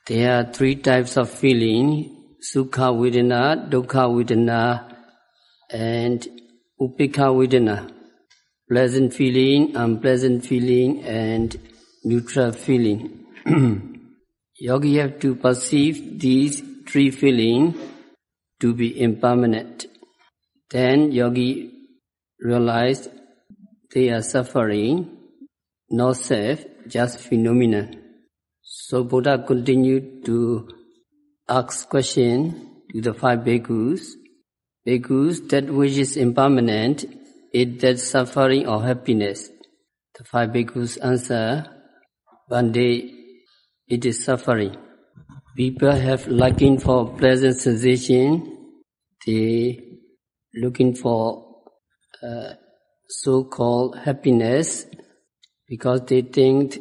There are three types of feeling: Sukha Vedana, Dukkha Vedana, and Upekha Vedana. Pleasant feeling, unpleasant feeling, and neutral feeling. Yogi have to perceive these three feelings to be impermanent. Then yogi realized they are suffering, not self, just phenomenon. So Buddha continued to ask questions to the five bhikkhus. Bhikkhus, that which is impermanent, is that suffering or happiness? The five bhikkhus answer, one day it is suffering. People have liking for pleasant sensation. They looking for so-called happiness because they think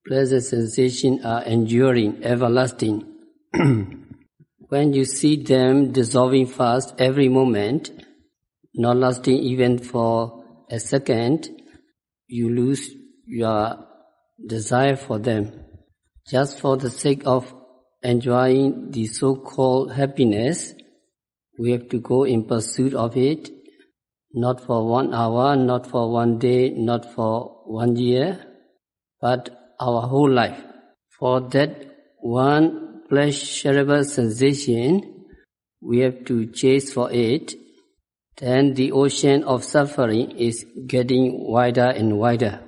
pleasant sensations are enduring, everlasting. When you see them dissolving fast every moment, not lasting even for a second, you lose your desire for them. Just for the sake of enjoying the so-called happiness, we have to go in pursuit of it, not for 1 hour, not for 1 day, not for 1 year, but our whole life. For that one pleasurable sensation, we have to chase for it. Then the ocean of suffering is getting wider and wider.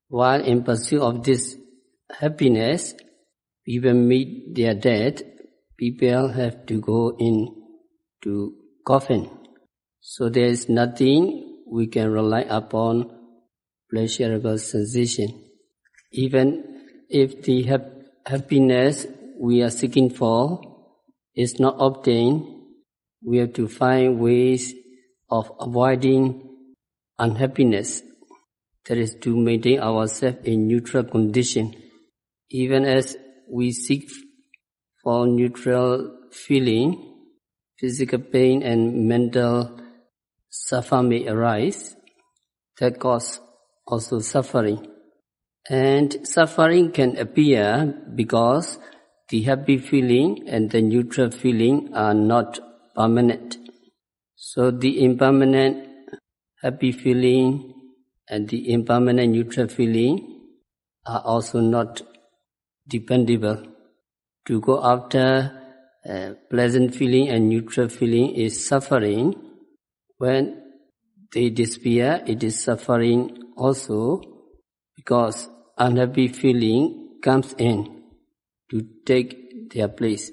While in pursuit of this happiness, people meet their death, people have to go into coffin. So there is nothing we can rely upon pleasurable sensation. Even if the happiness we are seeking for is not obtained, we have to find ways of avoiding unhappiness. That is to maintain ourselves in neutral condition. Even as we seek for neutral feeling, physical pain and mental suffering may arise. That cause also suffering. And suffering can appear because the happy feeling and the neutral feeling are not permanent. So the impermanent happy feeling and the impermanent neutral feeling are also not dependable. To go after pleasant feeling and neutral feeling is suffering. When they disappear, it is suffering also, because unhappy feeling comes in to take their place.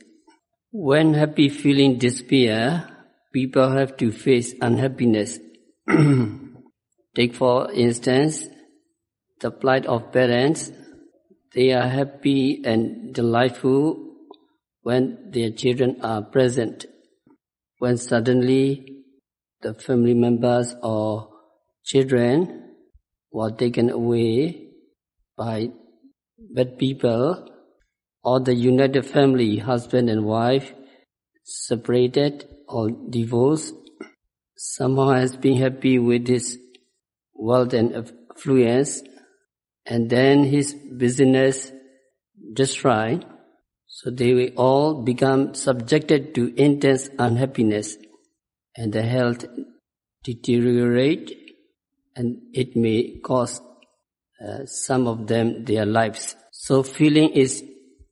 When happy feeling disappear, people have to face unhappiness. Take for instance the plight of parents. They are happy and delightful when their children are present. When suddenly the family members or children were taken away by bad people, or the united family, husband and wife, separated or divorced, someone has been happy with his wealth and affluence, and then his business destroyed, so they will all become subjected to intense unhappiness, and the health deteriorate, and it may cost some of them their lives. So feeling is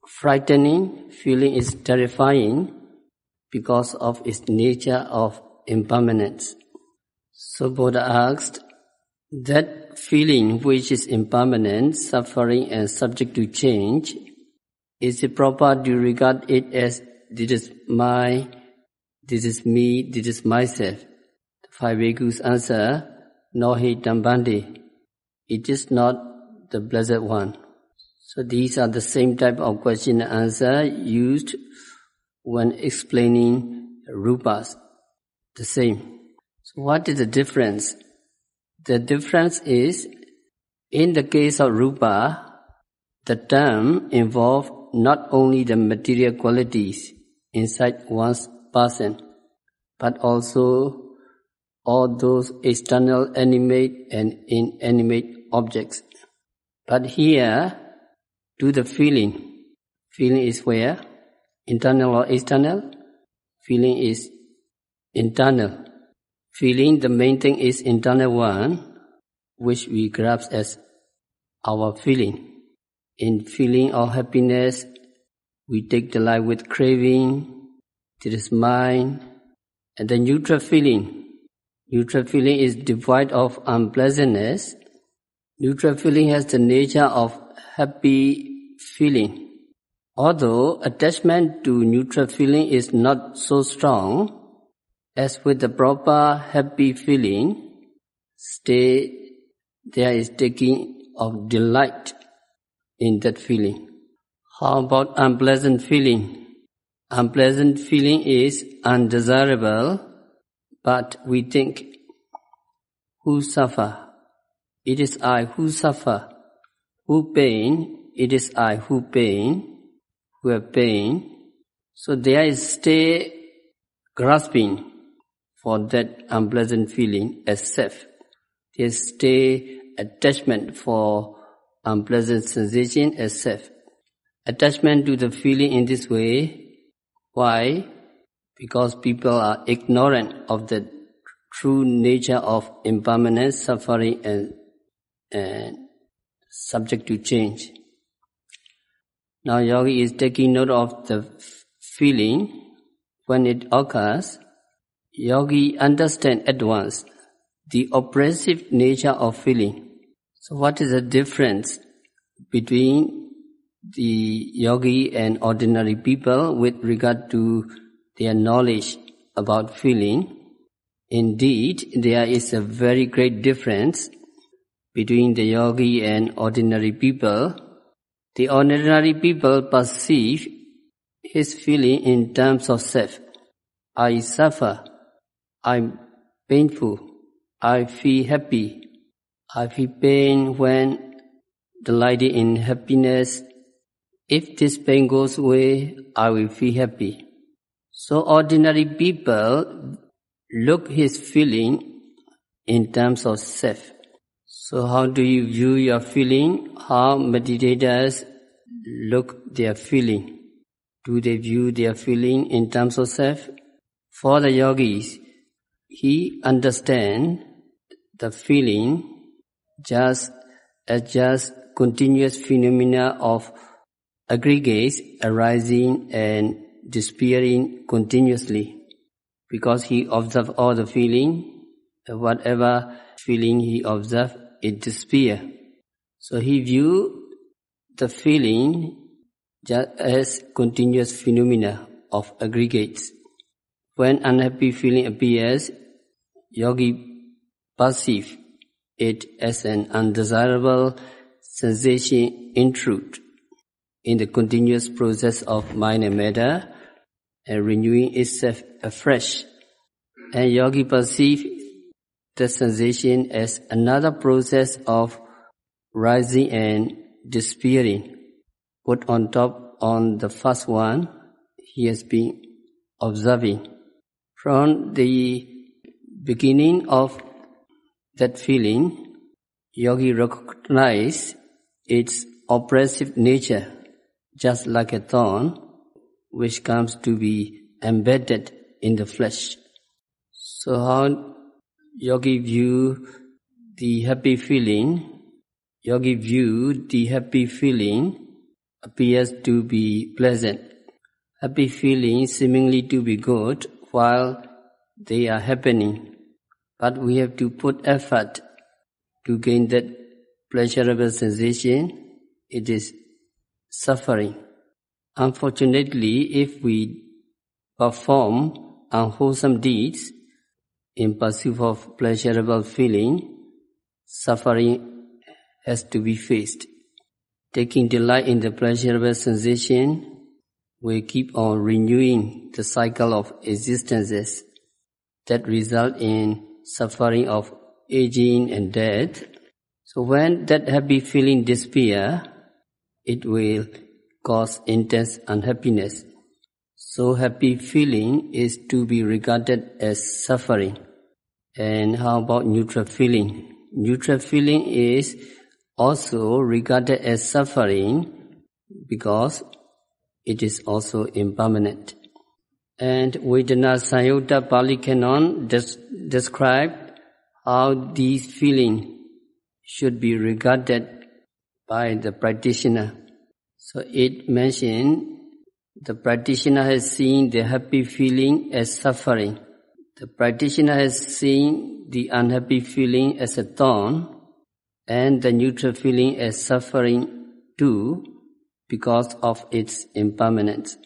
frightening, feeling is terrifying because of its nature of impermanence. So Buddha asked, that feeling which is impermanent, suffering and subject to change, is it proper to regard it as this is my, this is me, this is myself? The five bhikkhus answer, no hi tambandi. It is not the Blessed One. So these are the same type of question and answer used when explaining rupas. The same. So what is the difference? The difference is, in the case of rupa, the term involves not only the material qualities inside one's person, but also all those external animate and inanimate objects. But here, to the feeling Feeling is where? Internal or external? Feeling is internal. Feeling, the main thing is internal one, which we grasp as our feeling. In feeling of happiness, we take delight with craving, it is mind, and the neutral feeling. Neutral feeling is devoid of unpleasantness. Neutral feeling has the nature of happy feeling. Although attachment to neutral feeling is not so strong, as with the proper happy feeling, there is taking of delight in that feeling. How about unpleasant feeling? Unpleasant feeling is undesirable, but we think, who suffer? It is I who suffer. Who pain? It is I who pain, who have pain. So there is stay grasping for that unpleasant feeling as self. There is stay attachment for unpleasant sensation as self. Attachment to the feeling in this way. Why? Because people are ignorant of the true nature of impermanence, suffering, and subject to change. Now yogi is taking note of the feeling. When it occurs, yogi understands at once the oppressive nature of feeling. So what is the difference between the yogi and ordinary people with regard to their knowledge about feeling? Indeed, there is a very great difference between the yogi and ordinary people. The ordinary people perceive his feeling in terms of self. I suffer, I'm painful, I feel happy, I feel pain when delighted in happiness. If this pain goes away, I will feel happy. So ordinary people look his feeling in terms of self. So how do you view your feeling? How meditators look their feeling? Do they view their feeling in terms of self? For the yogis, he understands the feeling as just continuous phenomena of aggregates arising and disappearing continuously. Because he observes all the feeling, whatever feeling he observes, it disappears. So he views the feeling just as continuous phenomena of aggregates. When unhappy feeling appears, yogi perceives it as an undesirable sensation in truth, in the continuous process of mind and matter, and renewing itself afresh. And yogi perceives the sensation as another process of rising and disappearing. Put on top on the first one, he has been observing. From the beginning of that feeling, yogi recognizes its oppressive nature, just like a thorn, which comes to be embedded in the flesh. So how yogi view the happy feeling? Yogi view the happy feeling appears to be pleasant. Happy feelings seemingly to be good while they are happening. But we have to put effort to gain that pleasurable sensation. It is suffering. Unfortunately, if we perform unwholesome deeds in pursuit of pleasurable feeling, suffering has to be faced. Taking delight in the pleasurable sensation will keep on renewing the cycle of existences that result in suffering of aging and death. So when that happy feeling disappears, it will cause intense unhappiness. So happy feeling is to be regarded as suffering. And how about neutral feeling? Neutral feeling is also regarded as suffering because it is also impermanent. And Vedana Sayadaw Pali Canon describe how these feelings should be regarded by the practitioner. So it mentioned the practitioner has seen the happy feeling as suffering. The practitioner has seen the unhappy feeling as a thorn and the neutral feeling as suffering too because of its impermanence.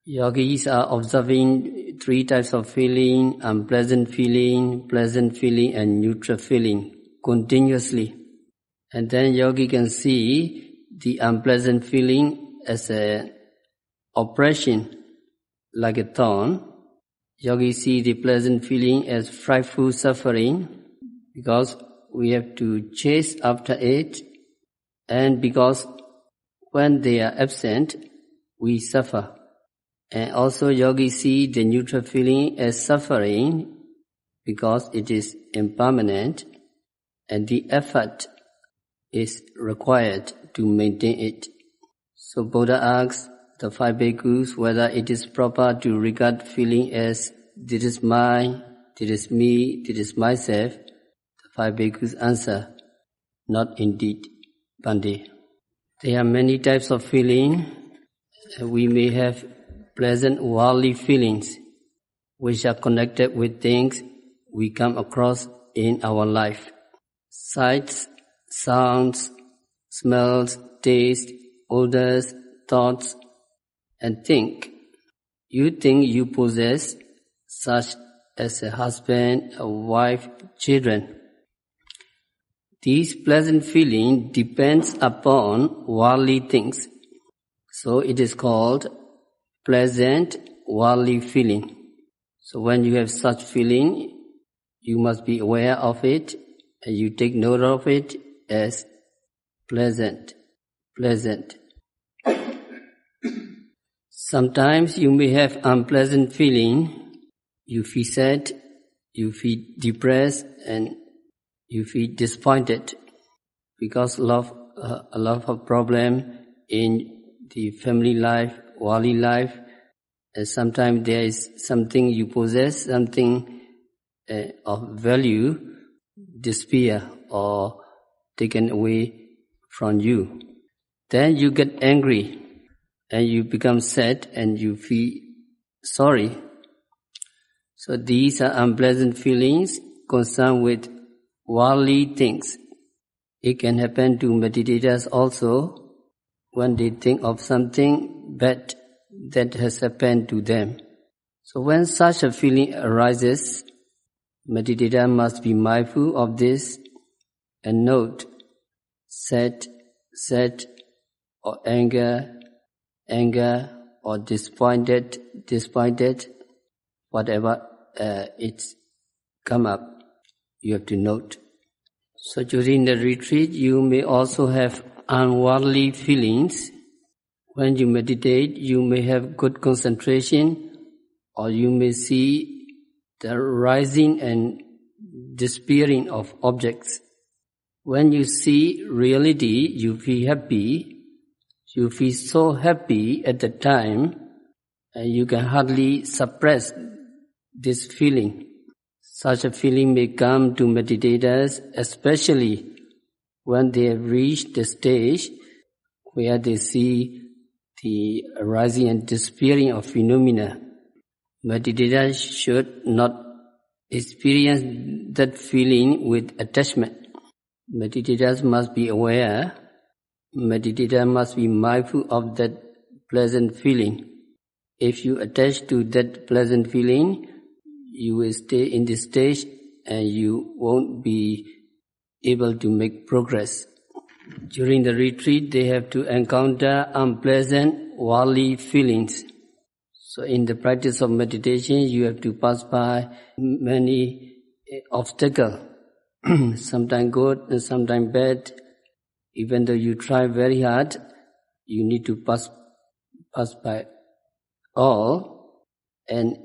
Yogis are observing three types of feeling: unpleasant feeling, pleasant feeling, and neutral feeling continuously. And then yogi can see the unpleasant feeling as an oppression, like a thorn. Yogi see the pleasant feeling as frightful suffering because we have to chase after it, and because when they are absent, we suffer. And also yogi see the neutral feeling as suffering because it is impermanent and the effort is required to maintain it. So Buddha asks the five bhikkhus whether it is proper to regard feeling as this is mine, this is me, this is myself. The five bhikkhus answer, not indeed, Bhante. There are many types of feeling. We may have pleasant worldly feelings which are connected with things we come across in our life. Sights, sounds, smells, taste, odors, thoughts, and think. You think you possess such as a husband, a wife, children. These pleasant feelings depends upon worldly things. So it is called pleasant worldly feeling. So when you have such feeling, you must be aware of it and you take note of it as pleasant. Sometimes you may have unpleasant feeling. You feel sad, you feel depressed, and you feel disappointed because a lot of problem in the family life, worldly life. And sometimes there is something you possess, something of value, disappear or taken away from you. Then you get angry and you become sad and you feel sorry. So these are unpleasant feelings concerned with worldly things. It can happen to meditators also when they think of something bad that has happened to them. So when such a feeling arises, meditator must be mindful of this and note sad, or anger, or disappointed, whatever it's come up, you have to note. So during the retreat, you may also have unworldly feelings. When you meditate, you may have good concentration, or you may see the rising and disappearing of objects. When you see reality, you feel happy. You feel so happy at the time, and you can hardly suppress this feeling. Such a feeling may come to meditators, especially when they have reached the stage where they see the arising and disappearing of phenomena. Meditators should not experience that feeling with attachment. Meditators must be aware. Meditator must be mindful of that pleasant feeling. If you attach to that pleasant feeling, you will stay in this stage and you won't be able to make progress. During the retreat, they have to encounter unpleasant worldly feelings. So in the practice of meditation, you have to pass by many obstacles, sometimes good and sometimes bad. Even though you try very hard, you need to pass by all. And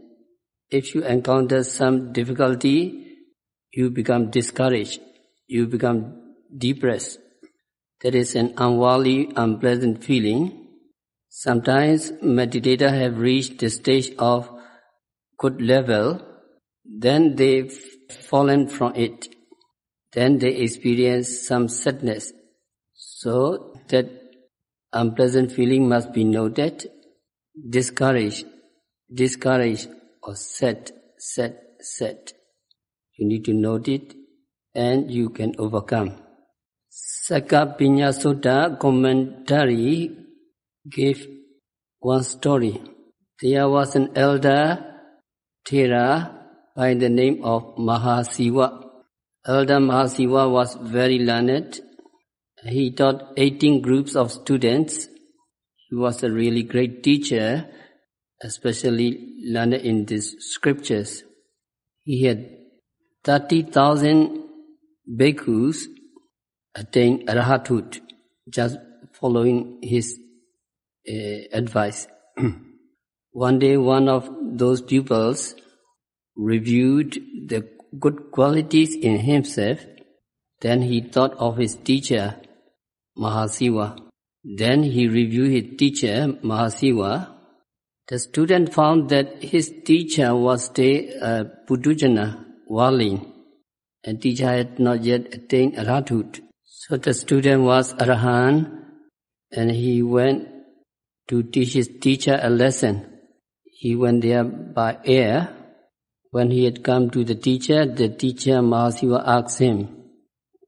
if you encounter some difficulty, you become discouraged, you become depressed. That is an unworldly, unpleasant feeling. Sometimes meditators have reached the stage of good level, then they've fallen from it. Then they experience some sadness. So that unpleasant feeling must be noted, discouraged, or sad. You need to note it and you can overcome. Sakkapinya Sutta commentary gave one story. There was an elder Thera by the name of Mahasiva. Elder Mahasiva was very learned. He taught 18 groups of students. He was a really great teacher, especially learned in these scriptures. He had 30,000 bhikkhus attain arahathood, just following his advice. One day, one of those pupils reviewed the good qualities in himself. Then he thought of his teacher, Mahasiva. Then he reviewed his teacher, Mahasiva. The student found that his teacher was still a Thuzana, Walin, and teacher had not yet attained arahathood. So the student was arahant, and he went to teach his teacher a lesson. He went there by air. When he had come to the teacher Mahasiva asked him,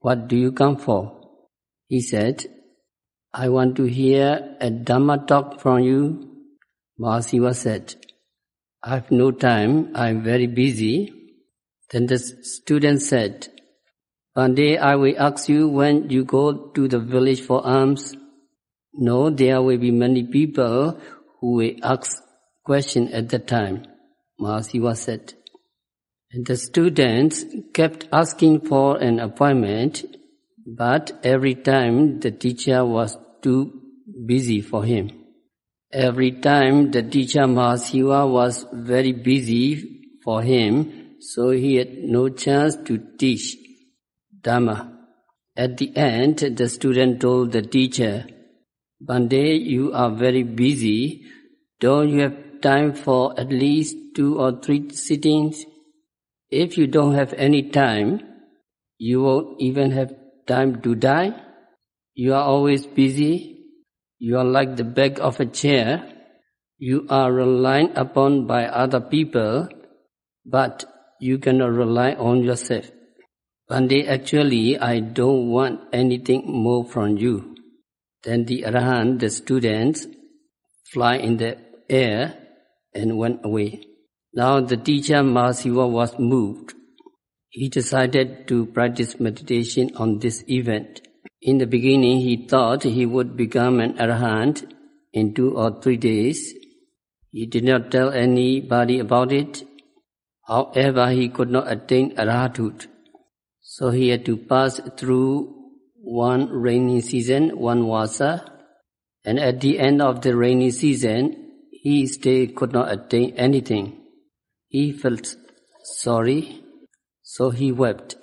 "What do you come for?" He said, "I want to hear a Dhamma talk from you." Mahasiva said, "I have no time, I am very busy." Then the student said, "One day I will ask you when you go to the village for alms." "No, there will be many people who will ask questions at that time," Mahasiva said. And the students kept asking for an appointment, but every time the teacher was too busy for him. Every time the teacher Mahasiva was very busy for him, so he had no chance to teach Dhamma. At the end, the student told the teacher, "Bande, you are very busy. Don't you have time for at least 2 or 3 sittings? If you don't have any time, you won't even have time to die. You are always busy. You are like the back of a chair. You are relied upon by other people, but you cannot rely on yourself. Bande, actually, I don't want anything more from you." Then the arahant, the students, fly in the air and went away. Now the teacher Mahasiva was moved. He decided to practice meditation on this event. In the beginning, he thought he would become an arahant in 2 or 3 days. He did not tell anybody about it. However, he could not attain arahathood. So he had to pass through one rainy season, one vasa, and at the end of the rainy season, he still could not attain anything. He felt sorry, so he wept.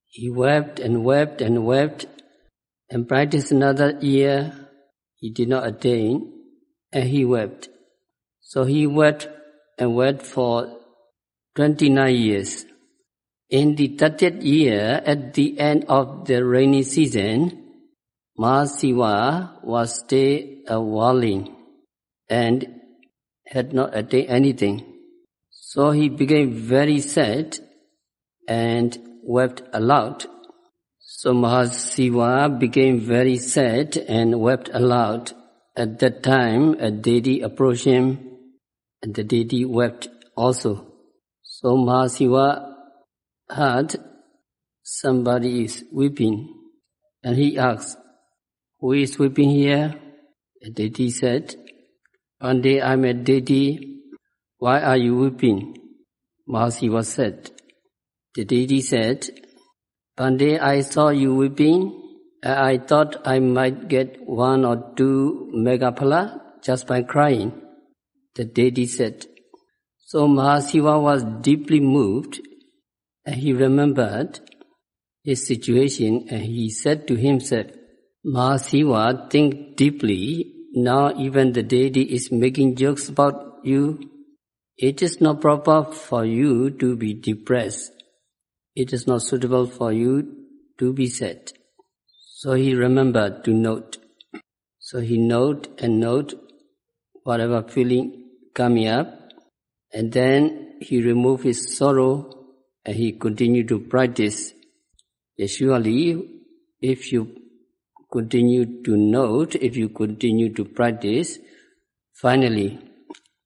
He wept and wept and wept, and practiced another year. He did not attain, and he wept. So he wept and wept for 29 years. In the 30th year, at the end of the rainy season, Mahasiva was still a Walin and had not attained anything. So he became very sad and wept aloud. So Mahasiva became very sad and wept aloud. At that time, a deity approached him, and the deity wept also. So Mahasiva heard somebody is weeping, and he asked, "Who is weeping here?" The deity said, "One day I am a deity. Why are you weeping?" Mahasiva said. The deity said, "One day I saw you weeping, and I thought I might get 1 or 2 megaphala just by crying." The deity said. So Mahasiva was deeply moved, and he remembered his situation, and he said to himself, "Mahasiva, think deeply now even the deity is making jokes about you. It is not proper for you to be depressed. It is not suitable for you to be sad. So he remembered to note. So he note whatever feeling coming up, and then he removed his sorrow and he continued to practice. Surely, if you continue to note, if you continue to practice, finally,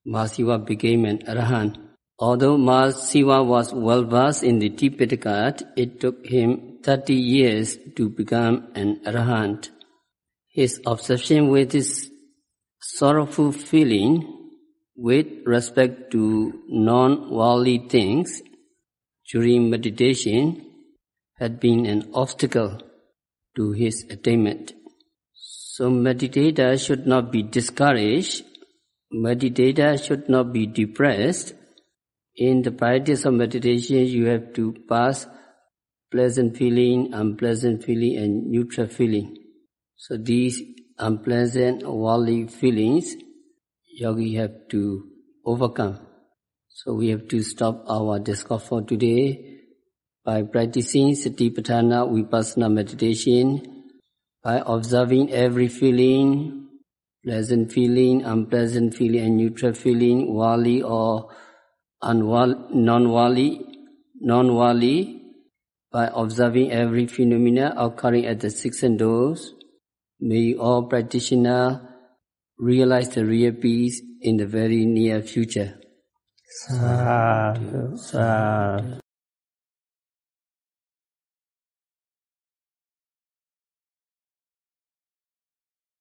Mahasiva became an Arahant. Although Mahasiva was well versed in the Tipitaka art, it took him 30 years to become an Arahant. His obsession with his sorrowful feeling with respect to non-worldly things during meditation had been an obstacle to his attainment. So meditator should not be discouraged. Meditator should not be depressed. In the practice of meditation, you have to pass pleasant feeling, unpleasant feeling, and neutral feeling. So these unpleasant worldly feelings, yogi have to overcome. So we have to stop our discourse for today by practicing Satipatthana Vipassana meditation, by observing every feeling, pleasant feeling, unpleasant feeling, and neutral feeling, worldly or non-worldly, by observing every phenomena occurring at the six senses. May all practitioners realize the real peace in the very near future. Sadhu, sadhu.